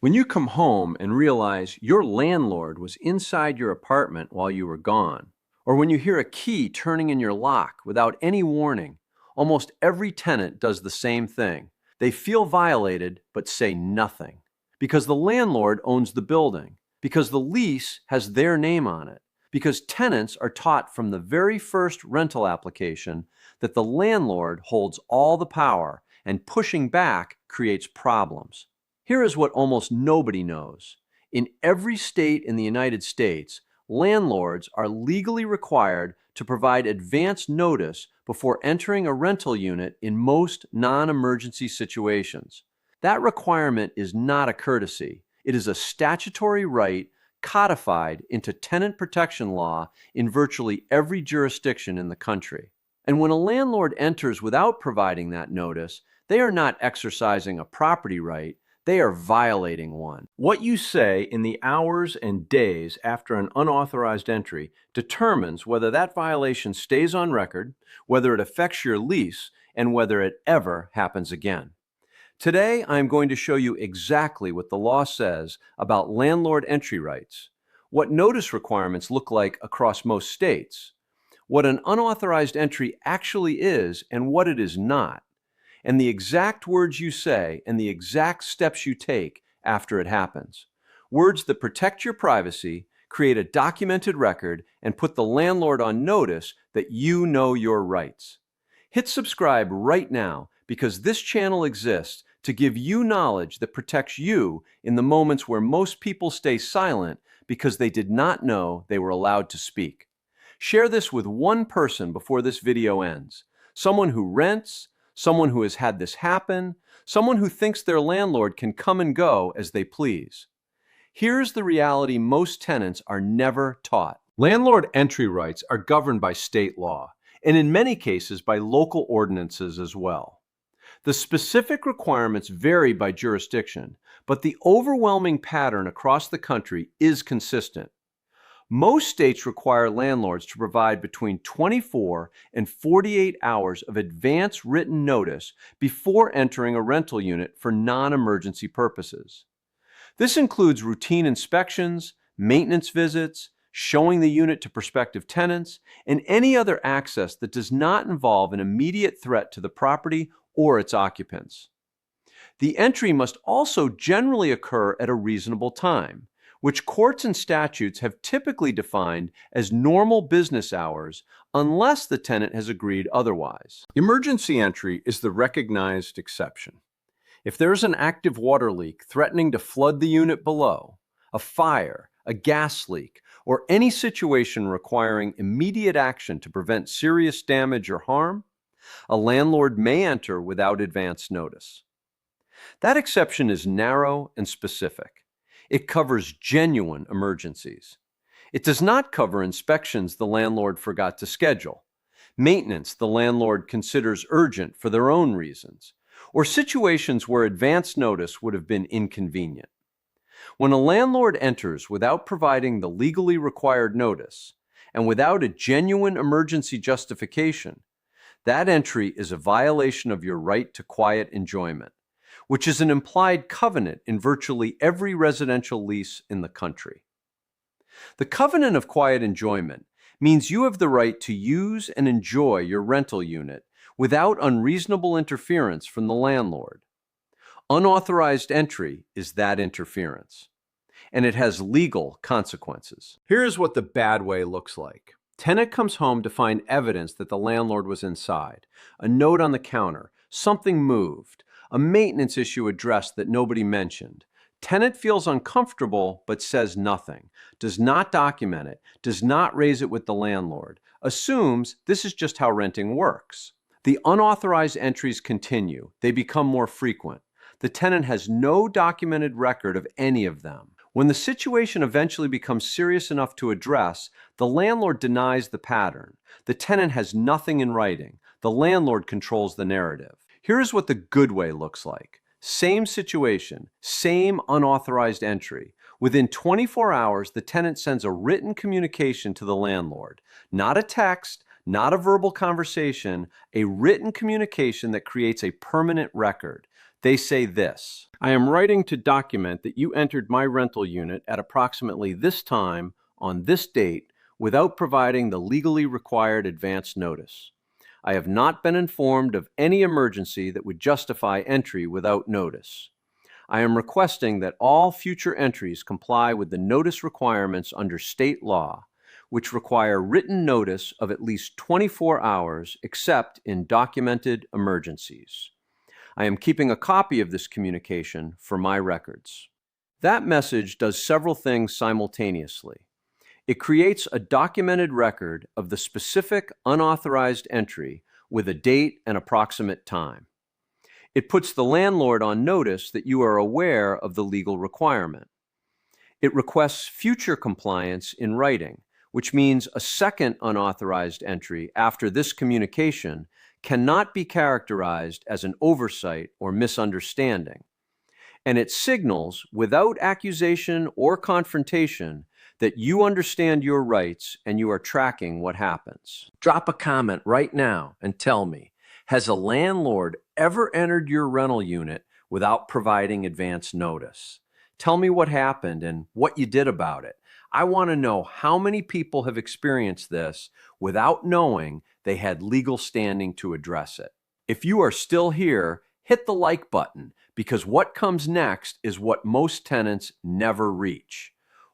When you come home and realize your landlord was inside your apartment while you were gone, or when you hear a key turning in your lock without any warning, almost every tenant does the same thing. They feel violated but say nothing. Because the landlord owns the building, because the lease has their name on it, because tenants are taught from the very first rental application that the landlord holds all the power and pushing back creates problems. Here is what almost nobody knows. In every state in the United States, landlords are legally required to provide advance notice before entering a rental unit in most non-emergency situations. That requirement is not a courtesy. It is a statutory right codified into tenant protection law in virtually every jurisdiction in the country. And when a landlord enters without providing that notice, they are not exercising a property right, they are violating one. What you say in the hours and days after an unauthorized entry determines whether that violation stays on record, whether it affects your lease, and whether it ever happens again. Today, I am going to show you exactly what the law says about landlord entry rights, what notice requirements look like across most states, what an unauthorized entry actually is and what it is not, and the exact words you say and the exact steps you take after it happens. Words that protect your privacy, create a documented record, and put the landlord on notice that you know your rights. Hit subscribe right now because this channel exists to give you knowledge that protects you in the moments where most people stay silent because they did not know they were allowed to speak. Share this with one person before this video ends. Someone who rents, someone who has had this happen, someone who thinks their landlord can come and go as they please. Here's the reality most tenants are never taught. Landlord entry rights are governed by state law, and in many cases by local ordinances as well. The specific requirements vary by jurisdiction, but the overwhelming pattern across the country is consistent. Most states require landlords to provide between 24 and 48 hours of advance written notice before entering a rental unit for non-emergency purposes. This includes routine inspections, maintenance visits, showing the unit to prospective tenants, and any other access that does not involve an immediate threat to the property or its occupants. The entry must also generally occur at a reasonable time, which courts and statutes have typically defined as normal business hours unless the tenant has agreed otherwise. Emergency entry is the recognized exception. If there's an active water leak threatening to flood the unit below, a fire, a gas leak, or any situation requiring immediate action to prevent serious damage or harm, a landlord may enter without advance notice. That exception is narrow and specific. It covers genuine emergencies. It does not cover inspections the landlord forgot to schedule, maintenance the landlord considers urgent for their own reasons, or situations where advance notice would have been inconvenient. When a landlord enters without providing the legally required notice and without a genuine emergency justification, that entry is a violation of your right to quiet enjoyment, which is an implied covenant in virtually every residential lease in the country. The covenant of quiet enjoyment means you have the right to use and enjoy your rental unit without unreasonable interference from the landlord. Unauthorized entry is that interference, and it has legal consequences. Here's what the bad way looks like. Tenant comes home to find evidence that the landlord was inside, a note on the counter, something moved, a maintenance issue addressed that nobody mentioned. Tenant feels uncomfortable but says nothing, does not document it, does not raise it with the landlord, assumes this is just how renting works. The unauthorized entries continue. They become more frequent. The tenant has no documented record of any of them. When the situation eventually becomes serious enough to address, the landlord denies the pattern. The tenant has nothing in writing. The landlord controls the narrative. Here's what the good way looks like. Same situation, same unauthorized entry. Within 24 hours, the tenant sends a written communication to the landlord. Not a text, not a verbal conversation, a written communication that creates a permanent record. They say this: I am writing to document that you entered my rental unit at approximately this time on this date without providing the legally required advance notice. I have not been informed of any emergency that would justify entry without notice. I am requesting that all future entries comply with the notice requirements under state law, which require written notice of at least 24 hours except in documented emergencies. I am keeping a copy of this communication for my records. That message does several things simultaneously. It creates a documented record of the specific unauthorized entry with a date and approximate time. It puts the landlord on notice that you are aware of the legal requirement. It requests future compliance in writing, which means a second unauthorized entry after this communication cannot be characterized as an oversight or misunderstanding. And it signals, without accusation or confrontation, that you understand your rights and you are tracking what happens. Drop a comment right now and tell me, has a landlord ever entered your rental unit without providing advance notice? Tell me what happened and what you did about it. I want to know how many people have experienced this without knowing they had legal standing to address it. If you are still here, hit the like button, because what comes next is what most tenants never reach.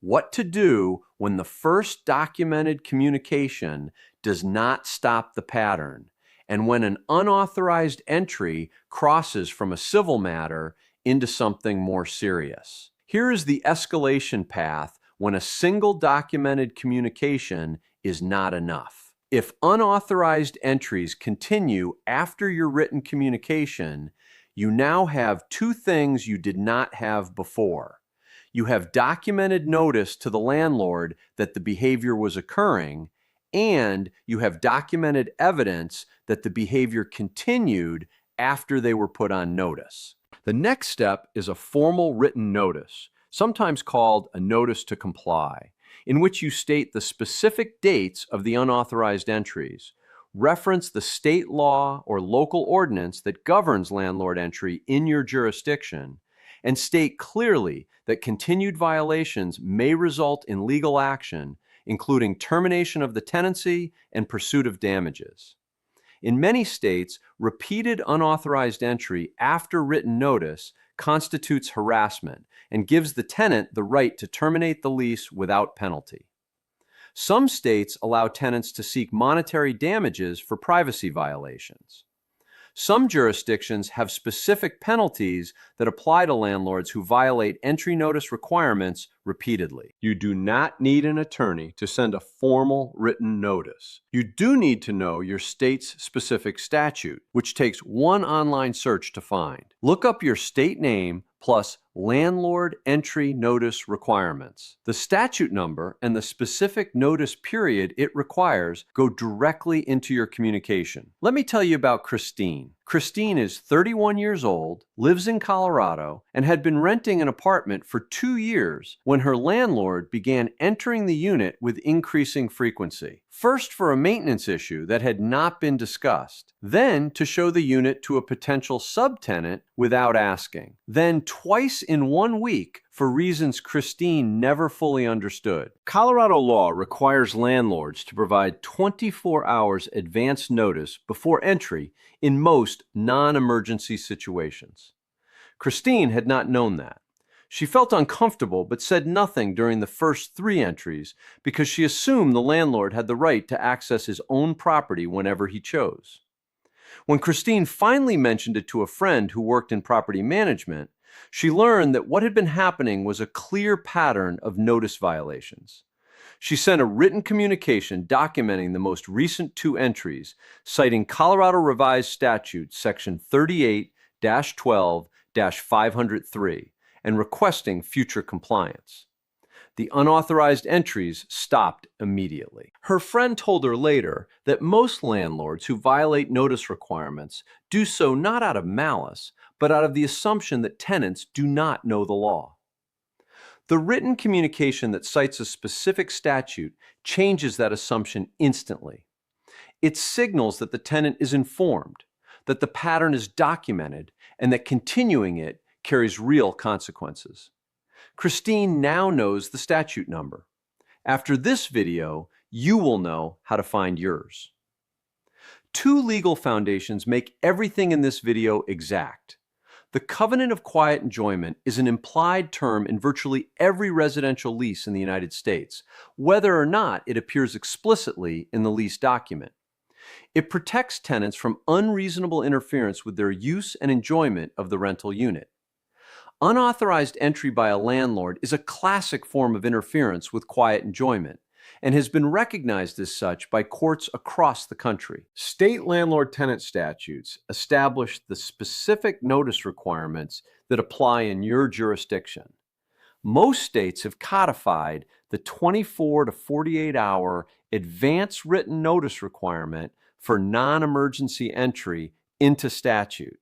What to do when the first documented communication does not stop the pattern, and when an unauthorized entry crosses from a civil matter into something more serious. Here is the escalation path when a single documented communication is not enough. If unauthorized entries continue after your written communication, you now have two things you did not have before. You have documented notice to the landlord that the behavior was occurring, and you have documented evidence that the behavior continued after they were put on notice. The next step is a formal written notice, sometimes called a notice to comply, in which you state the specific dates of the unauthorized entries, reference the state law or local ordinance that governs landlord entry in your jurisdiction, and state clearly that continued violations may result in legal action, including termination of the tenancy and pursuit of damages. In many states, repeated unauthorized entry after written notice constitutes harassment and gives the tenant the right to terminate the lease without penalty. Some states allow tenants to seek monetary damages for privacy violations. Some jurisdictions have specific penalties that apply to landlords who violate entry notice requirements repeatedly. You do not need an attorney to send a formal written notice. You do need to know your state's specific statute, which takes one online search to find. Look up your state name plus landlord entry notice requirements. The statute number and the specific notice period it requires go directly into your communication. Let me tell you about Christine. Christine is 31 years old, lives in Colorado, and had been renting an apartment for 2 years when her landlord began entering the unit with increasing frequency. First for a maintenance issue that had not been discussed, then to show the unit to a potential subtenant without asking, then twice in 1 week for reasons Christine never fully understood. Colorado law requires landlords to provide 24 hours advance notice before entry in most non-emergency situations. Christine had not known that. She felt uncomfortable but said nothing during the first 3 entries because she assumed the landlord had the right to access his own property whenever he chose. When Christine finally mentioned it to a friend who worked in property management, she learned that what had been happening was a clear pattern of notice violations. She sent a written communication documenting the most recent 2 entries, citing Colorado Revised Statute Section 38-12-503, and requesting future compliance. The unauthorized entries stopped immediately. Her friend told her later that most landlords who violate notice requirements do so not out of malice, but out of the assumption that tenants do not know the law. The written communication that cites a specific statute changes that assumption instantly. It signals that the tenant is informed. that the pattern is documented, and that continuing it carries real consequences. Christine now knows the statute number. After this video, you will know how to find yours. Two legal foundations make everything in this video exact. The covenant of quiet enjoyment is an implied term in virtually every residential lease in the United States, whether or not it appears explicitly in the lease document. It protects tenants from unreasonable interference with their use and enjoyment of the rental unit. Unauthorized entry by a landlord is a classic form of interference with quiet enjoyment and has been recognized as such by courts across the country. State landlord-tenant statutes establish the specific notice requirements that apply in your jurisdiction. Most states have codified the 24 to 48-hour advance written notice requirement for non-emergency entry into statute.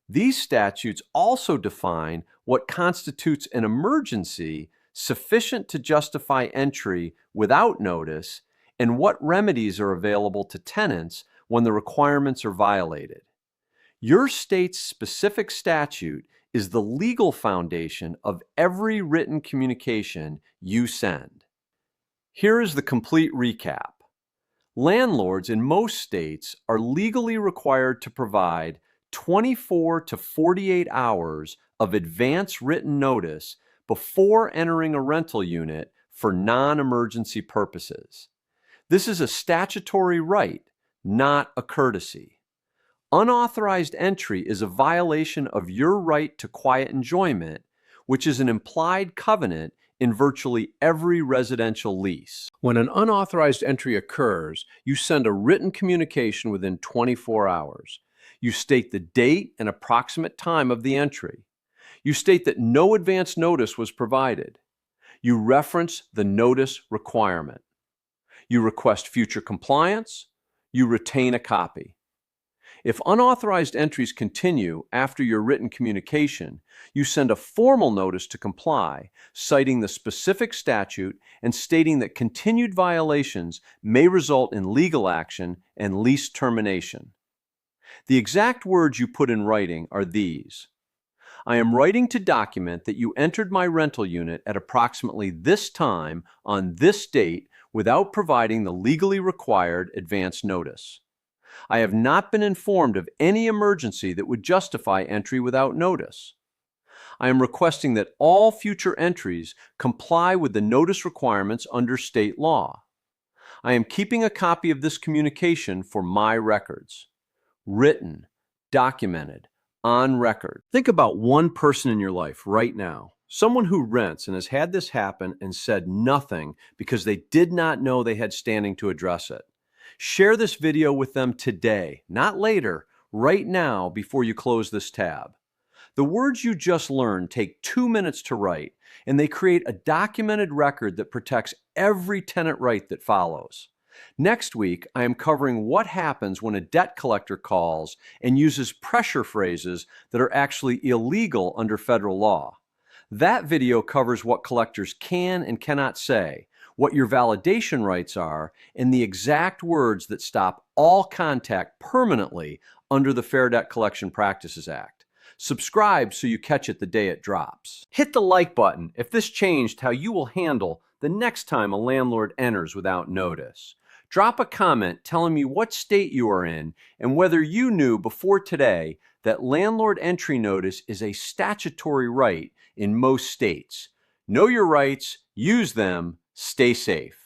These statutes also define what constitutes an emergency sufficient to justify entry without notice and what remedies are available to tenants when the requirements are violated. Your state's specific statute is the legal foundation of every written communication you send. Here is the complete recap. Landlords in most states are legally required to provide 24 to 48 hours of advance written notice before entering a rental unit for non-emergency purposes. This is a statutory right, not a courtesy. Unauthorized entry is a violation of your right to quiet enjoyment, which is an implied covenant in virtually every residential lease. When an unauthorized entry occurs, you send a written communication within 24 hours. You state the date and approximate time of the entry. You state that no advance notice was provided. You reference the notice requirement. You request future compliance. You retain a copy. If unauthorized entries continue after your written communication, you send a formal notice to comply, citing the specific statute and stating that continued violations may result in legal action and lease termination. The exact words you put in writing are these: I am writing to document that you entered my rental unit at approximately this time on this date without providing the legally required advance notice. I have not been informed of any emergency that would justify entry without notice. I am requesting that all future entries comply with the notice requirements under state law. I am keeping a copy of this communication for my records. Written, documented, on record. Think about one person in your life right now, someone who rents and has had this happen and said nothing because they did not know they had standing to address it. Share this video with them today, not later, right now before you close this tab. The words you just learned take 2 minutes to write, and they create a documented record that protects every tenant right that follows. Next week, I am covering what happens when a debt collector calls and uses pressure phrases that are actually illegal under federal law. That video covers what collectors can and cannot say, what your validation rights are, and the exact words that stop all contact permanently under the Fair Debt Collection Practices Act. Subscribe so you catch it the day it drops. Hit the like button if this changed how you will handle the next time a landlord enters without notice. Drop a comment telling me what state you are in and whether you knew before today that landlord entry notice is a statutory right in most states. Know your rights, use them, stay safe.